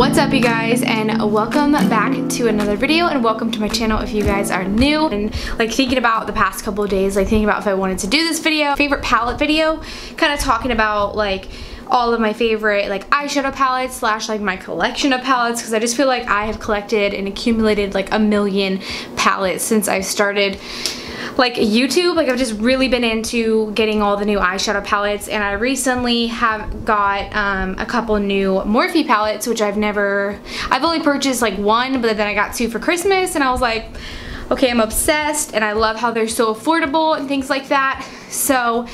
What's up, you guys, and welcome back to another video, and welcome to my channel if you guys are new and like thinking about the past couple of days, like thinking about if I wanted to do this video, favorite palette video, kind of talking about like all of my favorite like eyeshadow palettes slash like my collection of palettes, because I just feel like I have collected and accumulated like a million palettes since I've started like YouTube. Like I've just really been into getting all the new eyeshadow palettes, and I recently have got a couple new Morphe palettes, which I've only purchased like one, but then I got two for Christmas, and I was like, okay, I'm obsessed, and I love how they're so affordable and things like that. So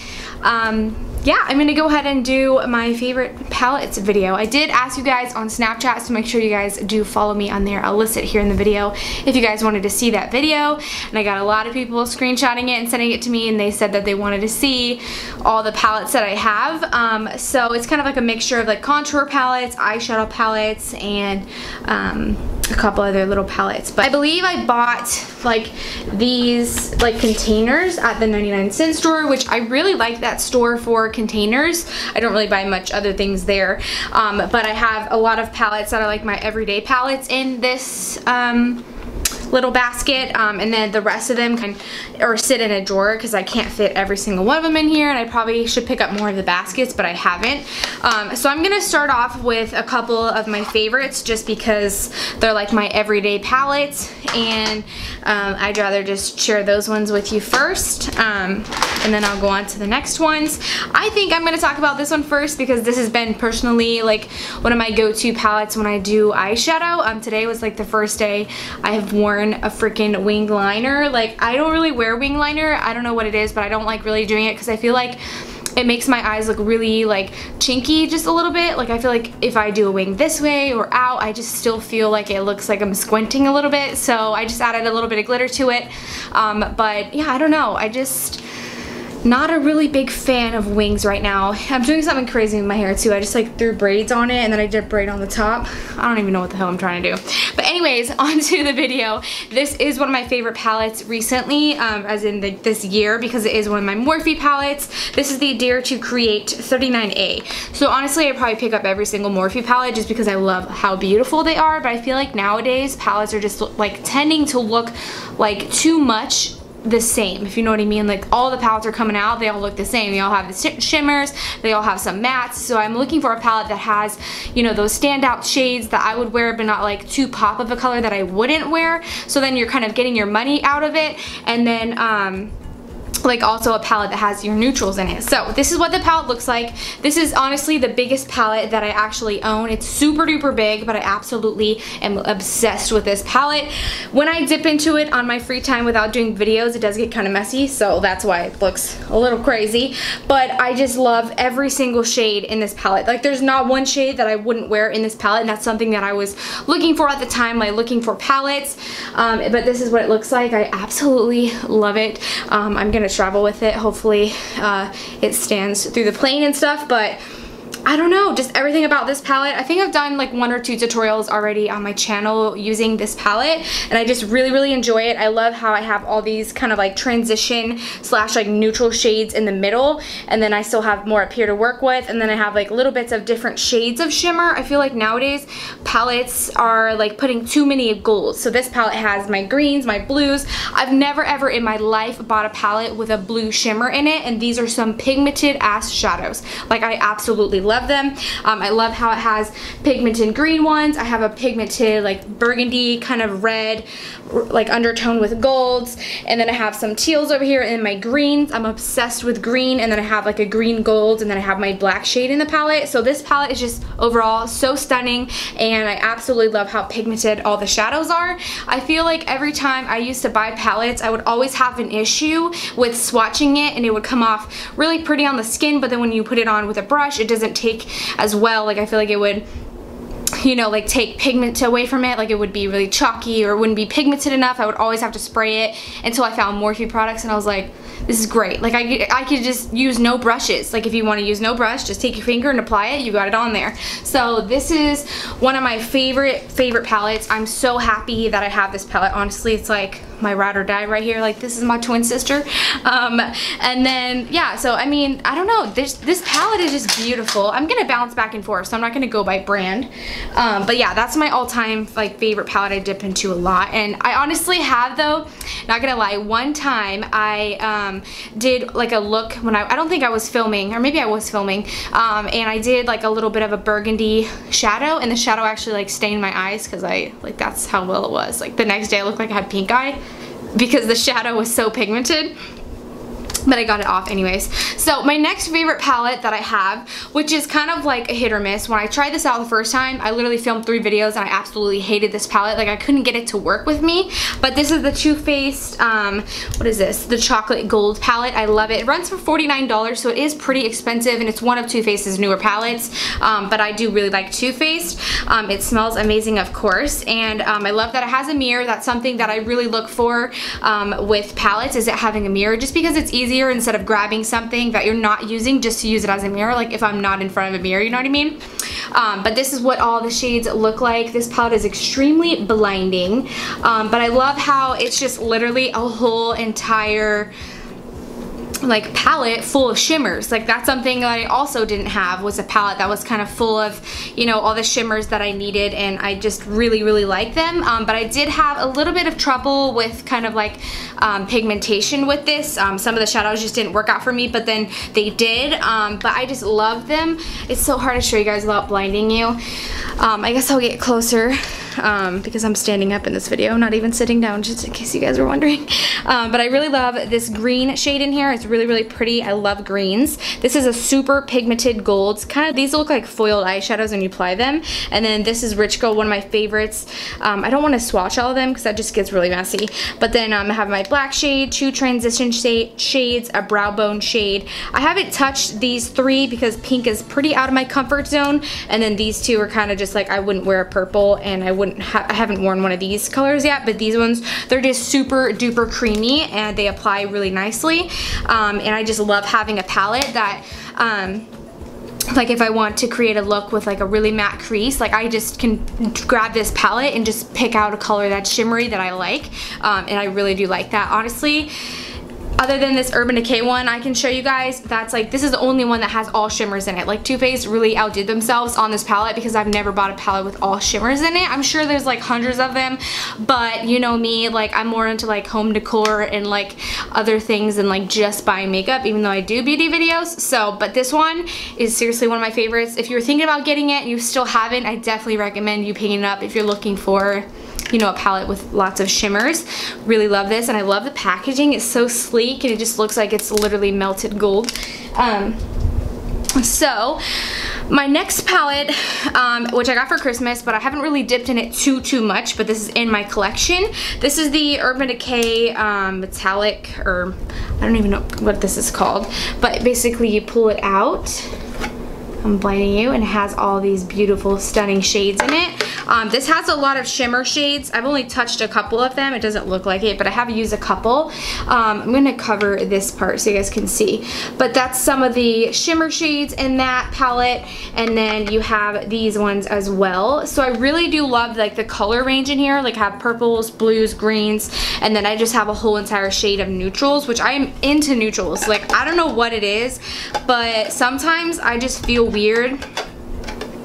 yeah, I'm gonna go ahead and do my favorite palettes video. I did ask you guys on Snapchat, so make sure you guys do follow me on there. I'll list it here in the video if you guys wanted to see that video. And I got a lot of people screenshotting it and sending it to me, and they said that they wanted to see all the palettes that I have. So it's kind of like a mixture of like contour palettes, eyeshadow palettes, and a couple other little palettes. But I believe I bought like these like containers at the 99-cent store, which I really like that store for containers. I don't really buy much other things there, but I have a lot of palettes that are like my everyday palettes in this little basket, and then the rest of them sit in a drawer because I can't fit every single one of them in here, and I probably should pick up more of the baskets, but I haven't. So I'm gonna start off with a couple of my favorites just because they're like my everyday palettes, and I'd rather just share those ones with you first, and then I'll go on to the next ones. I think I'm gonna talk about this one first because this has been personally like one of my go-to palettes when I do eyeshadow. Today was like the first day I have worn a freaking wing liner. Like I don't really wear wing liner. I don't know what it is, but I don't like really doing it because I feel like it makes my eyes look really like chinky just a little bit. Like I feel like if I do a wing this way or out, I just still feel like it looks like I'm squinting a little bit. So I just added a little bit of glitter to it. But yeah, I don't know. I just not a really big fan of wings right now. I'm doing something crazy with my hair too. I just like threw braids on it, and then I did braid on the top. I don't even know what the hell I'm trying to do. But anyways, on to the video. This is one of my favorite palettes recently, as in this year, because it is one of my Morphe palettes. This is the Dare to Create 39A. So honestly, I probably pick up every single Morphe palette just because I love how beautiful they are, but I feel like nowadays palettes are just like tending to look like too much the same, if you know what I mean. Like all the palettes are coming out, they all look the same. They all have the shimmers, they all have some mattes. So I'm looking for a palette that has, you know, those standout shades that I would wear, but not like too pop of a color that I wouldn't wear. So then you're kind of getting your money out of it, and then like also a palette that has your neutrals in it. So this is what the palette looks like. This is honestly the biggest palette that I actually own. It's super duper big, but I absolutely am obsessed with this palette. When I dip into it on my free time without doing videos, it does get kind of messy, so that's why it looks a little crazy. But I just love every single shade in this palette. Like there's not one shade that I wouldn't wear in this palette, and that's something that I was looking for at the time, like looking for palettes. But this is what it looks like. I absolutely love it. I'm gonna travel with it. Hopefully it stands through the plane and stuff, but I don't know, just everything about this palette. I think I've done like 1 or 2 tutorials already on my channel using this palette, and I just really enjoy it. I love how I have all these kind of like transition slash like neutral shades in the middle, and then I still have more up here to work with, and then I have like little bits of different shades of shimmer. I feel like nowadays palettes are like putting too many golds. So this palette has my greens, my blues. I've never ever in my life bought a palette with a blue shimmer in it, and these are some pigmented ass shadows. Like I absolutely love them. I love how it has pigmented green ones. I have a pigmented like burgundy kind of red like undertone with golds, and then I have some teals over here in my greens. I'm obsessed with green, and then I have like a green gold, and then I have my black shade in the palette. So this palette is just overall so stunning, and I absolutely love how pigmented all the shadows are. I feel like every time I used to buy palettes, I would always have an issue with swatching it, and it would come off really pretty on the skin, but then when you put it on with a brush, it doesn't take as well. Like I feel like it would, you know, like take pigment away from it. Like it would be really chalky, or it wouldn't be pigmented enough. I would always have to spray it until I found Morphe products, and I was like, this is great. Like I could just use no brushes. Like if you want to use no brush, just take your finger and apply it. You got it on there. So this is one of my favorite palettes. I'm so happy that I have this palette. Honestly, it's like my ride or die right here. Like, this is my twin sister. And then, yeah, so I mean, I don't know, this palette is just beautiful. I'm gonna bounce back and forth, so I'm not gonna go by brand. But yeah, that's my all-time like favorite palette. I dip into a lot. And I honestly have, though, not gonna lie, one time I did like a look when I don't think I was filming, or maybe I was filming, and I did like a little bit of a burgundy shadow, and the shadow actually like stained my eyes, because that's how well it was. Like, the next day I looked like I had pink eye because the shadow was so pigmented. But I got it off anyways. So my next favorite palette that I have, which is kind of like a hit or miss. When I tried this out the first time, I literally filmed 3 videos and I absolutely hated this palette. Like, I couldn't get it to work with me. But this is the Too Faced, what is this? The Chocolate Gold palette. I love it. It runs for $49, so it is pretty expensive, and it's one of Too Faced's newer palettes. But I do really like Too Faced. It smells amazing, of course. And I love that it has a mirror. That's something that I really look for with palettes, is it having a mirror, just because it's easier instead of grabbing something that you're not using just to use it as a mirror, like if I'm not in front of a mirror, you know what I mean? But this is what all the shades look like. This palette is extremely blinding, but I love how it's just literally a whole entire like palette full of shimmers. Like, that's something that I also didn't have, was a palette that was kind of full of, you know, all the shimmers that I needed, and I just really like them. But I did have a little bit of trouble with kind of like pigmentation with this. Some of the shadows just didn't work out for me, but then they did. But I just love them. It's so hard to show you guys without blinding you. I guess I'll get closer because I'm standing up in this video, not even sitting down, just in case you guys were wondering. But I really love this green shade in here. It's really pretty. I love greens. This is a super pigmented gold. Kind of, these look like foiled eyeshadows when you apply them. And then this is Rich Gold, one of my favorites. I don't want to swatch all of them because that just gets really messy. But then I have my black shade, 2 transition shades, a brow bone shade. I haven't touched these 3 because pink is pretty out of my comfort zone. And then these 2 are kind of just like, I wouldn't wear a purple, and I haven't worn one of these colors yet, but these ones, they're just super duper creamy and they apply really nicely. And I just love having a palette that like, if I want to create a look with like a really matte crease, like, I just can grab this palette and just pick out a color that's shimmery that I like. And I really do like that, honestly. Other than this Urban Decay one I can show you guys, that's like, this is the only one that has all shimmers in it. Like, Too Faced really outdid themselves on this palette because I've never bought a palette with all shimmers in it. I'm sure there's like hundreds of them, but you know me, like, I'm more into like home decor and like other things than like just buying makeup, even though I do beauty videos. So, but this one is seriously one of my favorites. If you're thinking about getting it and you still haven't, I definitely recommend you picking it up if you're looking for, you know, a palette with lots of shimmers. Really love this, and I love the packaging. It's so sleek and it just looks like it's literally melted gold. So my next palette, which I got for Christmas, but I haven't really dipped in it too much, but this is in my collection. This is the Urban Decay metallic, or I don't even know what this is called, but basically you pull it out. I'm blinding you, and it has all these beautiful, stunning shades in it. This has a lot of shimmer shades. I've only touched a couple of them. It doesn't look like it, but I have used a couple. I'm gonna cover this part so you guys can see. But that's some of the shimmer shades in that palette, and then you have these ones as well. So I really do love like the color range in here. Like, I have purples, blues, greens, and then I just have a whole entire shade of neutrals, which I am into neutrals. Like, I don't know what it is, but sometimes I just feel weird.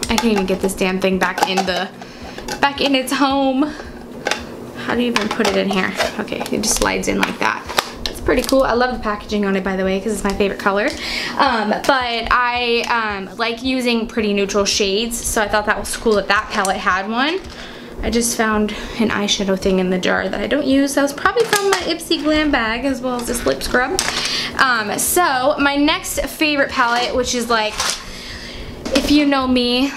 I can't even get this damn thing back in its home. How do you even put it in here? Okay, it just slides in like that. It's pretty cool. I love the packaging on it, by the way, because it's my favorite color. But I like using pretty neutral shades, so I thought that was cool that that palette had one. I just found an eyeshadow thing in the jar that I don't use. That was probably from my Ipsy Glam bag, as well as this lip scrub. So my next favorite palette, which is like, if you know me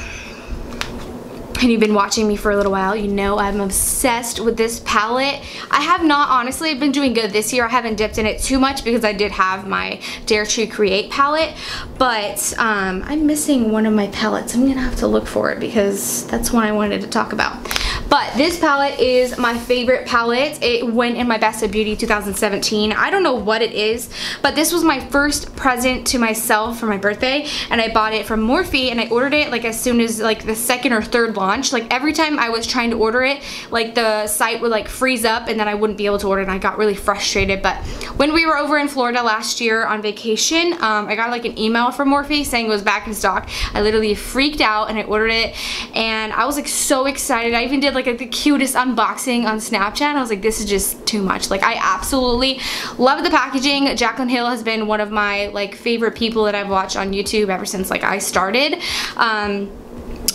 and you've been watching me for a little while, you know I'm obsessed with this palette. I have not, honestly, been doing good this year. I haven't dipped in it too much because I did have my Dare to Create palette, but I'm missing one of my palettes. I'm gonna have to look for it because that's one I wanted to talk about. But But this palette is my favorite palette. It went in my Best of Beauty 2017. I don't know what it is, but this was my first present to myself for my birthday, and I bought it from Morphe, and I ordered it like as soon as like the second or third launch. Like every time I was trying to order it, like the site would like freeze up and then I wouldn't be able to order it, and I got really frustrated. But when we were over in Florida last year on vacation, I got like an email from Morphe saying it was back in stock. I literally freaked out and I ordered it, and I was like so excited. I even did like the cutest unboxing on Snapchat. I was like, this is just too much. Like I absolutely love the packaging. Jaclyn Hill has been one of my like favorite people that I've watched on YouTube ever since like I started.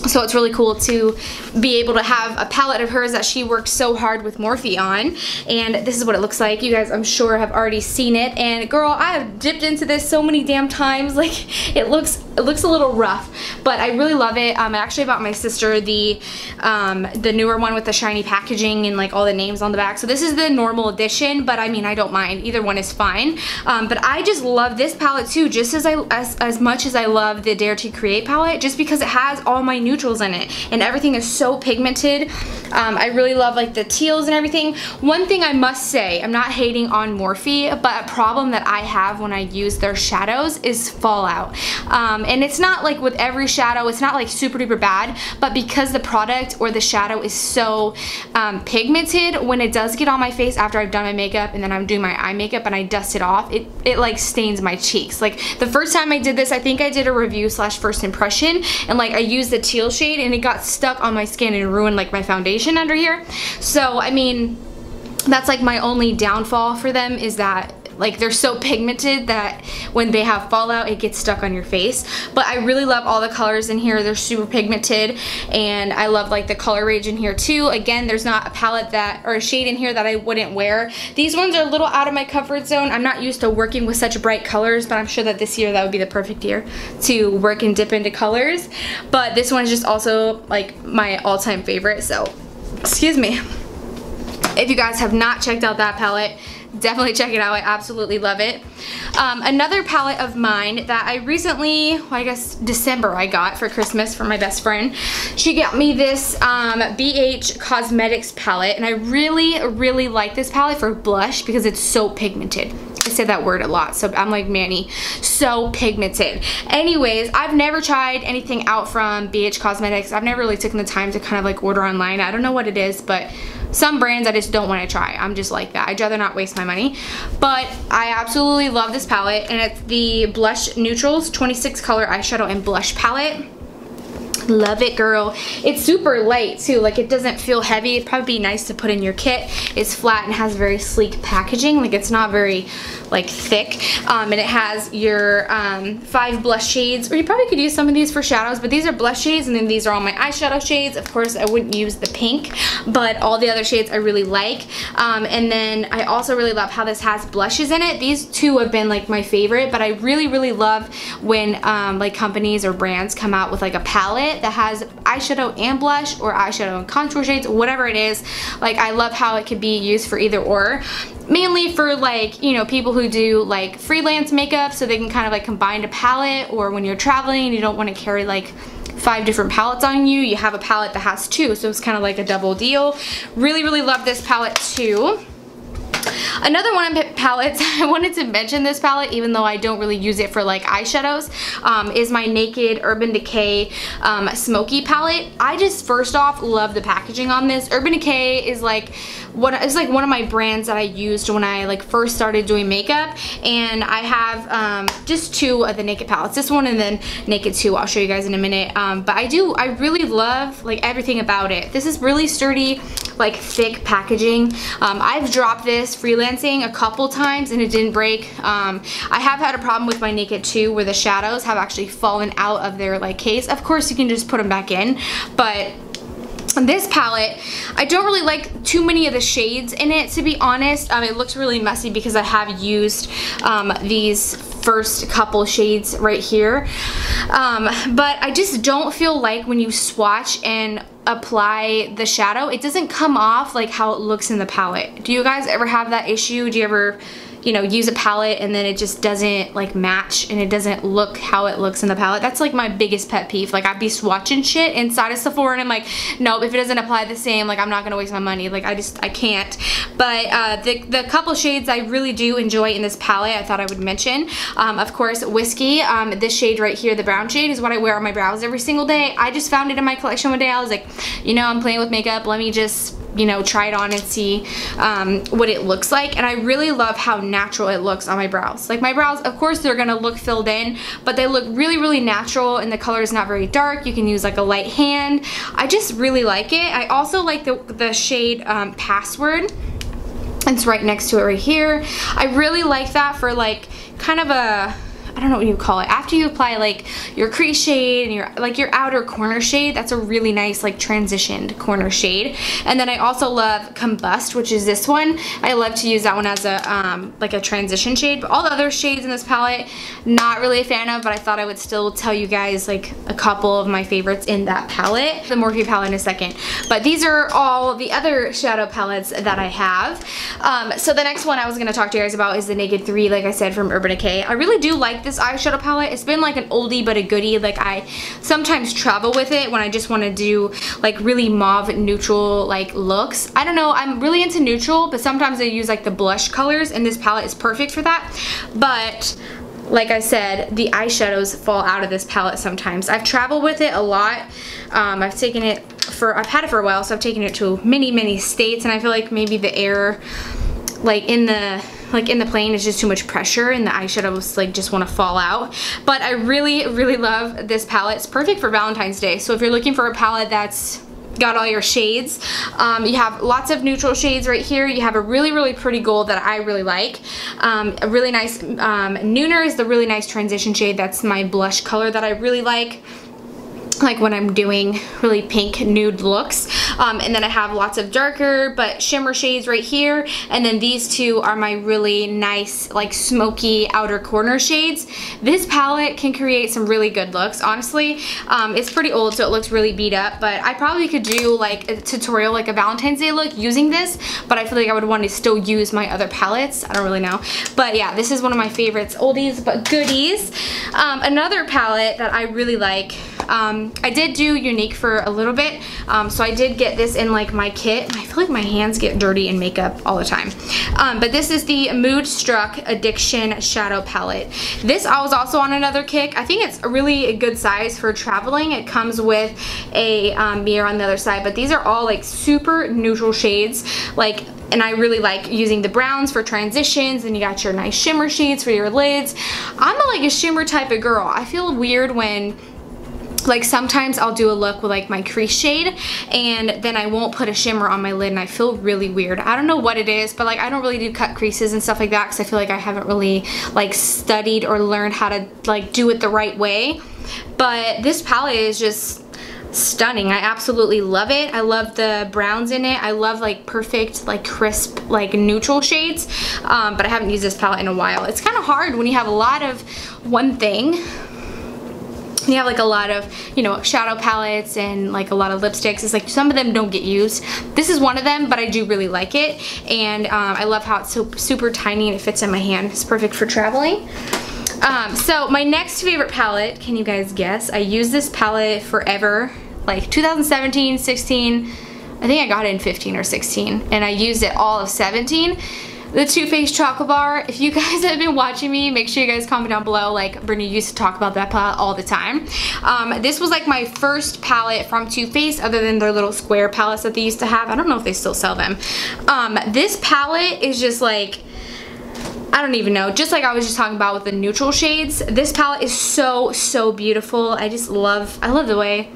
So it's really cool to be able to have a palette of hers that she worked so hard with Morphe on. And this is what it looks like. You guys, I'm sure, have already seen it. And girl, I have dipped into this so many damn times. Like it looks a little rough, but I really love it. I actually bought my sister the newer one with the shiny packaging and like all the names on the back. So this is the normal edition, but I mean, I don't mind. Either one is fine. But I just love this palette too, just as much as I love the Dare to Create palette, just because it has all my neutrals in it and everything is so pigmented. I really love like the teals and everything. One thing I must say, I'm not hating on Morphe, but a problem that I have when I use their shadows is fallout. And it's not like with every shadow, it's not like super duper bad, but because the product or the shadow is so pigmented, when it does get on my face after I've done my makeup and then I'm doing my eye makeup and I dust it off, it like stains my cheeks. Like the first time I did this, I think I did a review / first impression, and like I used the teal shade and it got stuck on my skin and ruined like my foundation under here. So I mean, that's like my only downfall for them, is that like they're so pigmented that when they have fallout, it gets stuck on your face. But I really love all the colors in here. They're super pigmented, and I love like the color range in here too. Again, there's not a palette that, or a shade in here that I wouldn't wear. These ones are a little out of my comfort zone. I'm not used to working with such bright colors, but I'm sure that this year that would be the perfect year to work and dip into colors. But this one is just also like my all-time favorite, so excuse me. If you guys have not checked out that palette, definitely check it out. I absolutely love it. Another palette of mine that I recently, well, I guess December, I got for Christmas from my best friend. She got me this BH Cosmetics palette, and I really like this palette for blush because it's so pigmented. I say that word a lot, so I'm like Manny, so pigmented. Anyways, I've never tried anything out from BH Cosmetics. I've never really taken the time to kind of like order online. I don't know what it is, but some brands I just don't want to try. I'm just like that. I'd rather not waste my money. But I absolutely love this palette, and it's the Blush Neutrals 26 color eyeshadow and blush palette. Love it, girl. It's super light too, like it doesn't feel heavy. It'd probably be nice to put in your kit. It's flat and has very sleek packaging. Like it's not very like thick, and it has your 5 blush shades, or you probably could use some of these for shadows, but these are blush shades, and then these are all my eyeshadow shades. Of course, I wouldn't use the pink, but all the other shades I really like. And then I also really love how this has blushes in it. These two have been like my favorite, but I really love when like companies or brands come out with like a palette that has eyeshadow and blush, or eyeshadow and contour shades, whatever it is. Like I love how it could be used for either or. Mainly for like, you know, people who do like freelance makeup, so they can kind of like combine a palette, or when you're traveling and you don't want to carry like 5 different palettes on you, you have a palette that has 2, so it's kind of like a double deal. Really love this palette too. Another one of palettes, I wanted to mention this palette even though I don't really use it for like eyeshadows, is my Naked Urban Decay Smoky palette. I just first off love the packaging on this. Urban Decay is like one of my brands that I used when I like first started doing makeup, and I have just 2 of the Naked palettes, this one and then Naked 2. I'll show you guys in a minute. But I really love like everything about it. This is really sturdy, like thick packaging. I've dropped this freelancing a couple times and it didn't break. I have had a problem with my Naked 2 where the shadows have actually fallen out of their like case. Of course you can just put them back in, but this palette, I don't really like too many of the shades in it, to be honest. It looks really messy because I have used these first couple shades right here, but I just don't feel like when you swatch and apply the shadow, it doesn't come off like how it looks in the palette. Do you guys ever have that issue? Do you ever you know, use a palette and then it just doesn't like match and it doesn't look how it looks in the palette. That's like my biggest pet peeve. Like I'd be swatching shit inside of Sephora and I'm like, nope, if it doesn't apply the same, like I'm not gonna waste my money. Like I can't. But the couple shades I really do enjoy in this palette, I thought I would mention. Of course, Whiskey. This shade right here, the brown shade, is what I wear on my brows every single day. I just found it in my collection one day. I was like, you know, I'm playing with makeup. Let me just, you know, try it on and see what it looks like. And I really love how natural it looks on my brows. Like my brows, of course, they're gonna look filled in, but they look really, really natural and the color is not very dark. You can use like a light hand. I just really like it. I also like the shade Password. It's right next to it right here. I really like that for like kind of a, I don't know what you call it. After you apply like your crease shade and your outer corner shade, that's a really nice like transitioned corner shade. And then I also love Combust, which is this one. I love to use that one as a like a transition shade. But all the other shades in this palette, not really a fan of, but I thought I would still tell you guys like a couple of my favorites in that palette. The Morphe palette in a second. But these are all the other shadow palettes that I have. So the next one I was gonna talk to you guys about is the Naked 3, like I said, from Urban Decay. I really do like this eyeshadow palette. It's been like an oldie but a goodie. Like I sometimes travel with it when I just want to do like really mauve neutral like looks. I don't know, I'm really into neutral, but sometimes I use like the blush colors and this palette is perfect for that. But like I said, the eyeshadows fall out of this palette sometimes. I've traveled with it a lot. I've had it for a while, so I've taken it to many states, and I feel like maybe the air like in the plane is just too much pressure and the eyeshadows like just want to fall out. But I really love this palette. It's perfect for Valentine's Day. So if you're looking for a palette that's got all your shades, you have lots of neutral shades right here. You have a really pretty gold that I really like. A really nice Nooner is the really nice transition shade. That's my blush color that I really like when I'm doing really pink nude looks. And then I have lots of darker but shimmer shades right here, and then these two are my really nice like smoky outer corner shades. This palette can create some really good looks, honestly. It's pretty old, so it looks really beat up, but I probably could do like a tutorial, like a Valentine's Day look using this, but I feel like I would want to still use my other palettes. I don't really know, but yeah, this is one of my favorites, oldies but goodies. Another palette that I really like, I did do Unique for a little bit, so I did get this in like my kit. I feel like my hands get dirty in makeup all the time. But this is the Moodstruck Addiction Shadow Palette. This I was also on another kick. I think it's a really good size for traveling. It comes with a mirror on the other side, but these are all like super neutral shades. And I really like using the browns for transitions, and you got your nice shimmer shades for your lids. I'm like a shimmer type of girl. I feel weird when like sometimes I'll do a look with like my crease shade and then I won't put a shimmer on my lid, and I feel really weird. I don't know what it is, but like I don't really do cut creases and stuff like that because I feel like I haven't really like studied or learned how to like do it the right way. But this palette is just stunning. I absolutely love it. I love the browns in it. I love like perfect like crisp like neutral shades, but I haven't used this palette in a while. It's kind of hard when you have a lot of one thing. You have like a lot of, you know, shadow palettes and like a lot of lipsticks. It's like some of them don't get used. This is one of them, but I do really like it, and I love how it's so super tiny and it fits in my hand. It's perfect for traveling. So my next favorite palette, can you guys guess? I used this palette forever, like 2017, 16, I think I got it in 15 or 16, and I used it all of 17. The Too Faced Chocolate Bar. If you guys have been watching me, make sure you guys comment down below. Like, Brittany used to talk about that palette all the time. This was like my first palette from Too Faced, other than their little square palettes that they used to have. I don't know if they still sell them. This palette is just like, I don't even know, just like I was just talking about with the neutral shades. This palette is so beautiful. I love the way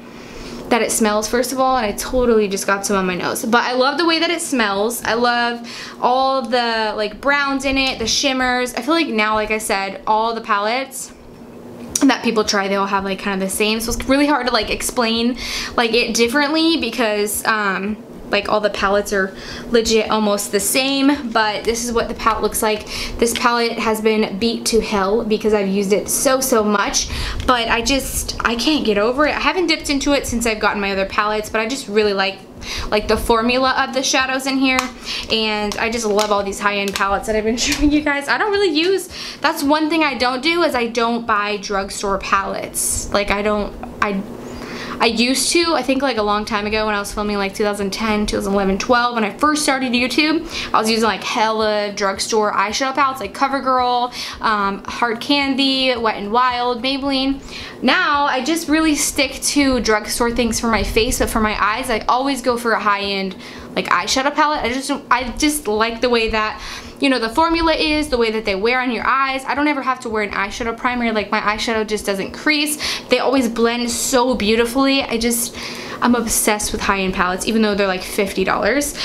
that it smells, first of all, and I totally just got some on my nose, but I love the way that it smells. I love all the like browns in it, the shimmers. I feel like now, like I said, all the palettes that people try, they all have like kind of the same, so it's really hard to like explain like it differently because like all the palettes are legit almost the same, but this is what the palette looks like. This palette has been beat to hell because I've used it so much, but I can't get over it. I haven't dipped into it since I've gotten my other palettes, but I just really like the formula of the shadows in here, and I just love all these high-end palettes that I've been showing you guys. I don't really use, that's one thing I don't do, is I don't buy drugstore palettes. Like I used to, I think like a long time ago when I was filming like 2010, 2011, 12, when I first started YouTube, I was using like hella drugstore eyeshadow palettes like CoverGirl, Hard Candy, Wet n Wild, Maybelline. Now I just really stick to drugstore things for my face, but for my eyes I always go for a high-end like eyeshadow palette. I just like the way that, you know, the formula is, the way that they wear on your eyes. I don't ever have to wear an eyeshadow primer. Like my eyeshadow just doesn't crease. They always blend so beautifully. I'm obsessed with high-end palettes, even though they're like $50.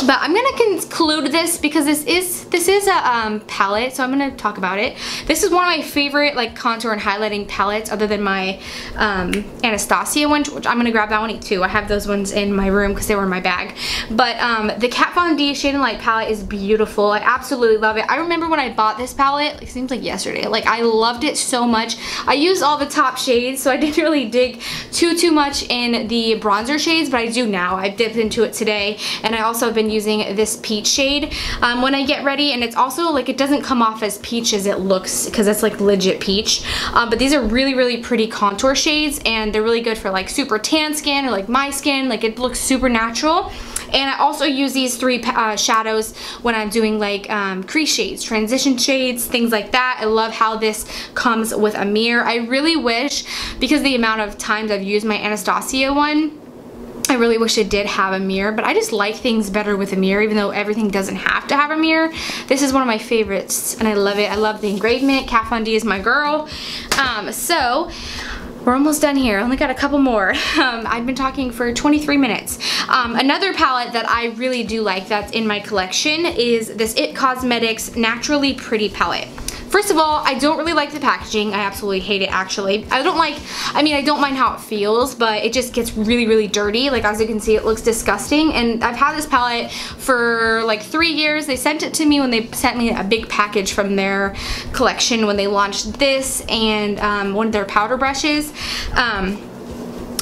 But I'm gonna conclude this because this is a palette, so I'm gonna talk about it. This is one of my favorite like contour and highlighting palettes, other than my Anastasia one, which I'm gonna grab that one too. I have those ones in my room because they were in my bag. But the Kat Von D Shade and Light palette is beautiful. I absolutely love it. I remember when I bought this palette, it seems like yesterday. Like I loved it so much. I used all the top shades, so I didn't really dig too much in the bronzer shades, but I do now. I dipped into it today, and I also have been using this peach shade when I get ready, and it's also like it doesn't come off as peach as it looks because it's like legit peach, but these are really pretty contour shades, and they're really good for like super tan skin or like my skin. Like it looks super natural. And I also use these three shadows when I'm doing like crease shades, transition shades, things like that. I love how this comes with a mirror. I really wish, because the amount of times I've used my Anastasia one, I really wish it did have a mirror, but I just like things better with a mirror, even though everything doesn't have to have a mirror. This is one of my favorites, and I love it. I love the engravement. Kat Von D is my girl. So we're almost done here. I only got a couple more. I've been talking for 23 minutes. Another palette that I really do like that's in my collection is this IT Cosmetics Naturally Pretty palette. First of all, I don't really like the packaging. I absolutely hate it, actually. I don't mind how it feels, but it just gets really dirty. Like, as you can see, it looks disgusting. And I've had this palette for like 3 years. They sent it to me when they sent me a big package from their collection when they launched this and one of their powder brushes.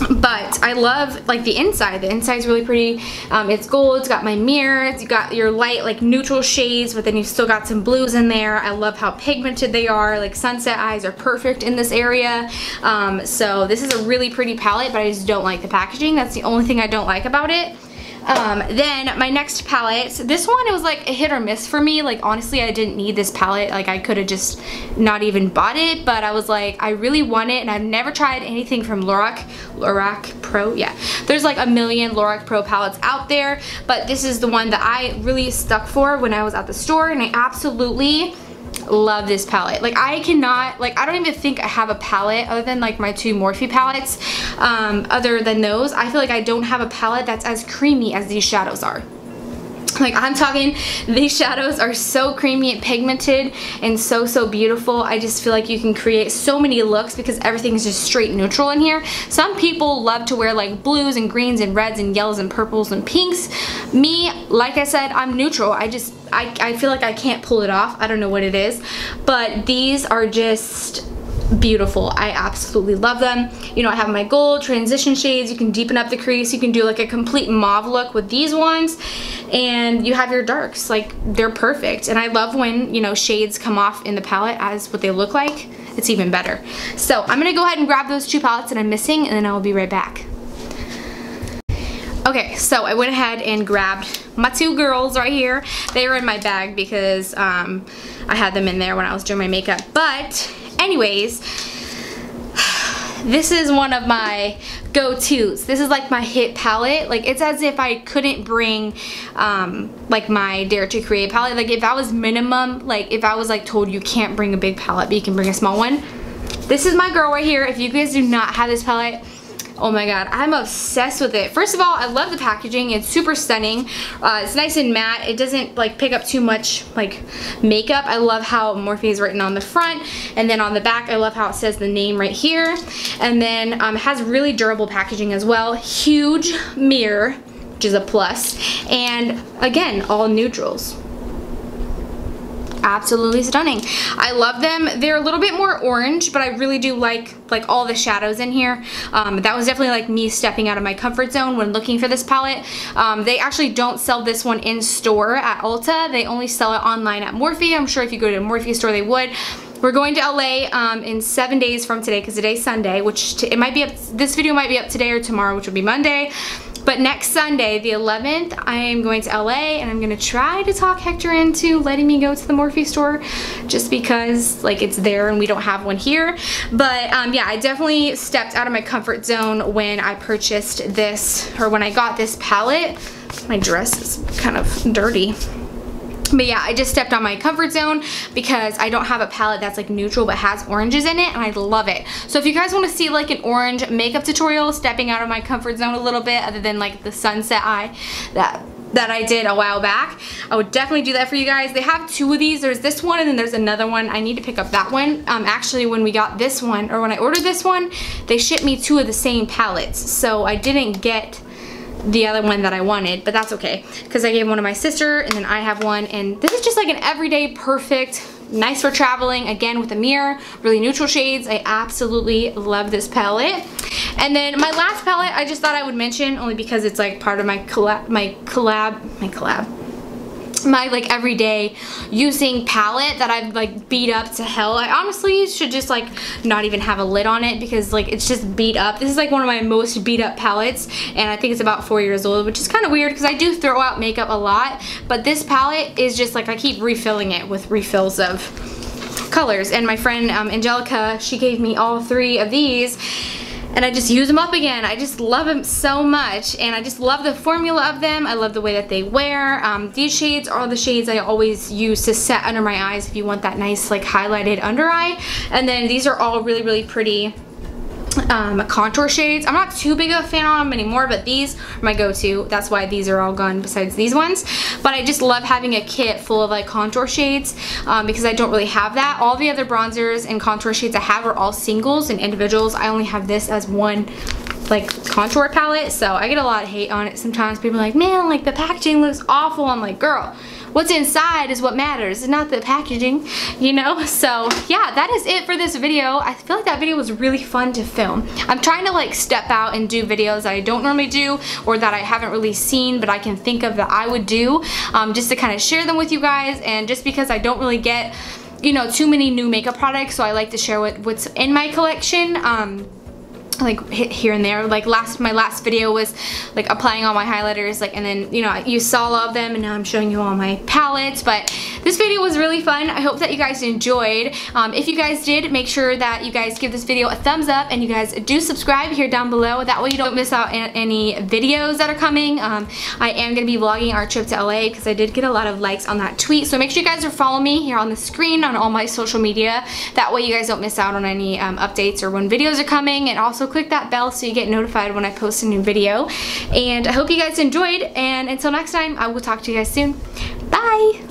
But I love like the inside. The inside's really pretty. It's gold, it's got my mirror, it's got your light like neutral shades, but then you've still got some blues in there. I love how pigmented they are. Like sunset eyes are perfect in this area. So this is a really pretty palette, but I just don't like the packaging. That's the only thing I don't like about it. Then my next palette, this one, it was like a hit or miss for me. Like honestly, I didn't need this palette. Like I could have just not even bought it, but I was like, I really want it, and I've never tried anything from Lorac Pro. Yeah, there's like a million Lorac Pro palettes out there, but this is the one that I really stuck for when I was at the store, and I absolutely love this palette. Like I don't even think I have a palette other than like my two Morphe palettes. Other than those, I feel like I don't have a palette that's as creamy as these shadows are. Like I'm talking, these shadows are so creamy and pigmented and so beautiful. I just feel like you can create so many looks because everything's just straight neutral in here. Some people love to wear like blues and greens and reds and yellows and purples and pinks. Me, like I said, I'm neutral. I feel like I can't pull it off. I don't know what it is, but these are just beautiful. I absolutely love them. You know, I have my gold transition shades. You can deepen up the crease. You can do like a complete mauve look with these ones, and you have your darks. Like they're perfect. And I love when, you know, shades come off in the palette as what they look like. It's even better. So I'm gonna go ahead and grab those two palettes that I'm missing, and then I'll be right back. Okay, so I went ahead and grabbed my two girls right here. They were in my bag because I had them in there when I was doing my makeup. But anyways, this is one of my go-tos. This is like my hit palette. Like it's as if I couldn't bring like my Dare to Create palette. Like if I was minimum, like if I was like told you can't bring a big palette but you can bring a small one, this is my girl right here. If you guys do not have this palette, Oh my god, I'm obsessed with it. First of all, I love the packaging. It's super stunning. It's nice and matte. It doesn't like pick up too much like makeup. I love how Morphe is written on the front, and then on the back I love how it says the name right here. And then it has really durable packaging as well. Huge mirror, which is a plus, and again, all neutrals. Absolutely stunning. I love them. They're a little bit more orange, but I really do like all the shadows in here. That was definitely like me stepping out of my comfort zone when looking for this palette. They actually don't sell this one in store at Ulta. They only sell it online at Morphe. I'm sure if you go to a Morphe store they would. We're going to LA in 7 days from today, because today's Sunday, which it might be up, this video might be up today or tomorrow, which will be Monday. But next Sunday, the 11th, I am going to LA, and I'm gonna try to talk Hector into letting me go to the Morphe store, just because like it's there and we don't have one here. But yeah, I definitely stepped out of my comfort zone when I purchased this, or when I got this palette. My dress is kind of dirty. But yeah, I just stepped on my comfort zone because I don't have a palette that's like neutral but has oranges in it, and I love it. So if you guys want to see like an orange makeup tutorial, stepping out of my comfort zone a little bit, other than like the sunset eye that I did a while back, I would definitely do that for you guys. They have two of these. There's this one and then there's another one. I need to pick up that one. Actually, when we got this one, or when I ordered this one, they shipped me two of the same palettes, so I didn't get the other one that I wanted, but that's okay, because I gave one to my sister and then I have one, and this is just like an everyday perfect, nice for traveling, again with a mirror, really neutral shades. I absolutely love this palette. And then my last palette I just thought I would mention, only because it's like part of my like everyday using palette that I've like beat up to hell. I honestly should just like not even have a lid on it, because like it's just beat up. This is like one of my most beat up palettes, and I think it's about 4 years old, which is kind of weird because I do throw out makeup a lot, but this palette is just like I keep refilling it with refills of colors. And my friend Angelica, she gave me all 3 of these, and I just use them up again. I just love them so much, and I just love the formula of them. I love the way that they wear. These shades are the shades I always use to set under my eyes if you want that nice like highlighted under eye. And then these are all really, really pretty contour shades. I'm not too big of a fan of them anymore, but these are my go-to. That's why these are all gone besides these ones. But I just love having a kit full of like contour shades, because I don't really have that. All the other bronzers and contour shades I have are all singles and individuals. I only have this as one like contour palette, so I get a lot of hate on it sometimes. People are like, man, like the packaging looks awful. I'm like, girl, what's inside is what matters, it's not the packaging, you know? So yeah, that is it for this video. I feel like that video was really fun to film. I'm trying to like step out and do videos that I don't normally do, or that I haven't really seen but I can think of that I would do, just to kind of share them with you guys. And just because I don't really get, you know, too many new makeup products, so I like to share what's in my collection. Like here and there. Like my last video was like applying all my highlighters, like, and then, you know, you saw all of them, and now I'm showing you all my palettes. But this video was really fun. I hope that you guys enjoyed. If you guys did, make sure that you guys give this video a thumbs up, and you guys do subscribe here down below. That way you don't miss out on any videos that are coming. I am going to be vlogging our trip to LA, because I did get a lot of likes on that tweet. So make sure you guys are following me here on the screen on all my social media. That way you guys don't miss out on any updates or when videos are coming. And also click that bell so you get notified when I post a new video. And I hope you guys enjoyed, and until next time, I will talk to you guys soon. Bye!